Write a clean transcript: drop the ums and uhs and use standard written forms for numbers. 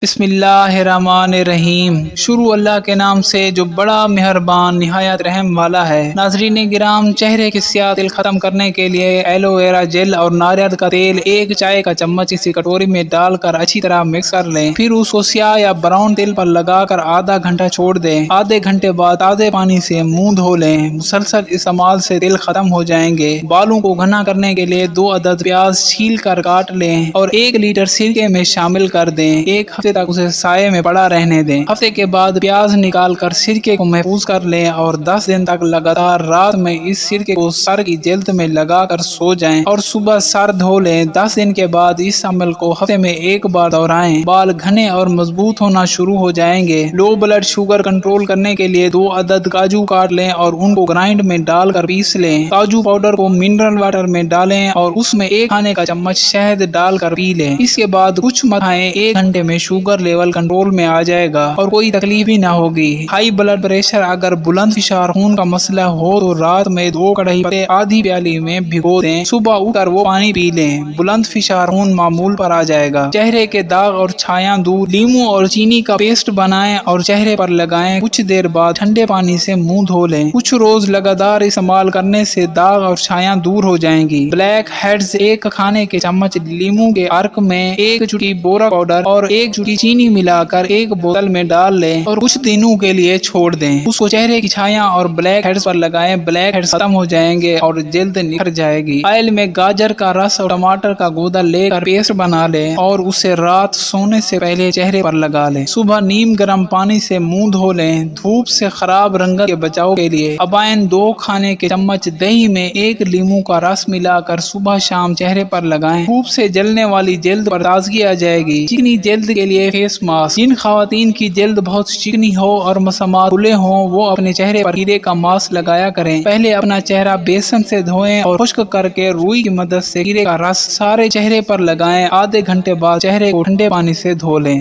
بسم اللہ الرحمن الرحیم۔ شروع اللہ کے نام سے جو بڑا مہربان نہایت رحم والا ہے۔ ناظرین گرام، چہرے کی سیاہ تل ختم کرنے کے لیے ایلو ویرا جیل اور ناریل کا تیل ایک چائے کا چمچ اسی کٹوری میں ڈال کر اچھی طرح مکس کر لیں۔ پھر اس کو سیاہ یا براؤن تل پر لگا کر آدھا گھنٹہ چھوڑ دیں۔ آدھے گھنٹے بعد تازے پانی سے منہ دھو لیں۔ مسلسل استعمال سے تل ختم ہو جائیں گے۔ بالوں کو گھنا کرنے کے لیے 2 عدد پیاز چھیل کر کاٹ لیں اور 1 لیٹر سرکے میں شامل کر دیں۔ ایک ہفتے تک اسے سائے میں پڑا رہنے دیں۔ ہفتے کے بعد پیاز نکال کر سرکے کو محفوظ کر لیں اور 10 دن تک لگاتار رات میں اس سرکے کو سر کی جلد میں لگا کر سو جائیں اور صبح سر دھو لیں۔ 10 دن کے بعد اس عمل کو ہفتے میں 1 بار دہرائیں۔ بال گھنے اور مضبوط ہونا شروع ہو جائیں گے۔ لو بلڈ شوگر کنٹرول کرنے کے لیے 2 عدد کاجو کاٹ لیں اور ان کو گرائنڈ میں ڈال کر پیس لیں۔ کاجو پاؤڈر کو منرل واٹر میں ڈالیں اور اس میں 1 کھانے کا چمچ شہد ڈال کر پی لیں۔ اس کے بعد کچھ مت کھائیں۔ 1 گھنٹے میں شوگر لیول کنٹرول میں آ جائے گا اور کوئی تکلیف بھی نہ ہوگی۔ ہائی بلڈ پریشر اگر بلند فشار خون کا مسئلہ ہو تو رات میں 2 کڑھائی پتے آدھی پیالی میں بھگو دیں۔ صبح اٹھ کر وہ پانی پی لیں۔ بلند فشار خون معمول پر آ جائے گا۔ چہرے کے داغ اور چھایاں دور، لیموں اور چینی کا پیسٹ بنائیں اور چہرے پر لگائیں۔ کچھ دیر بعد ٹھنڈے پانی سے منہ دھو لیں۔ کچھ روز لگاتار استعمال کرنے سے داغ اور چھایاں دور ہو جائیں گی۔ بلیک ہیڈز 1 کھانے کے چمچ لیموں کے عرق میں 1 چٹکی بورک پاؤڈر اور 1 چٹکی چینی ملا کر 1 بوتل میں ڈال لیں اور کچھ دنوں کے لیے چھوڑ دیں۔ اس کو چہرے کی چھایاں اور بلیک ہیڈز پر لگائیں۔ بلیک ہیڈز ختم ہو جائیں گے اور جلد نکھر جائے گی۔ آئل میں گاجر کا رس اور ٹماٹر کا گودا لے کر پیسٹ بنا لیں اور اسے رات سونے سے پہلے چہرے پر لگا لیں۔ صبح نیم گرم پانی سے منہ دھو لیں۔ دھوپ سے خراب رنگت کے بچاؤ کے لیے ابائن 2 کھانے کے چمچ دہی میں 1 لیموں کا رس ملا کر صبح شام چہرے پر لگائیں۔ دھوپ سے جلنے والی جلد پر تازگی آ جائے گی۔ چکنی جلد کے لیے فیس ماسک۔ جن خواتین کی جلد بہت چکنی ہو اور مسامات کھلے ہوں وہ اپنے چہرے پر کیڑے کا ماسک لگایا کریں۔ پہلے اپنا چہرہ بیسن سے دھوئیں اور خشک کر کے روئی کی مدد سے کیڑے کا رس سارے چہرے پر لگائیں۔ آدھے گھنٹے بعد چہرے کو ٹھنڈے پانی سے دھو لیں۔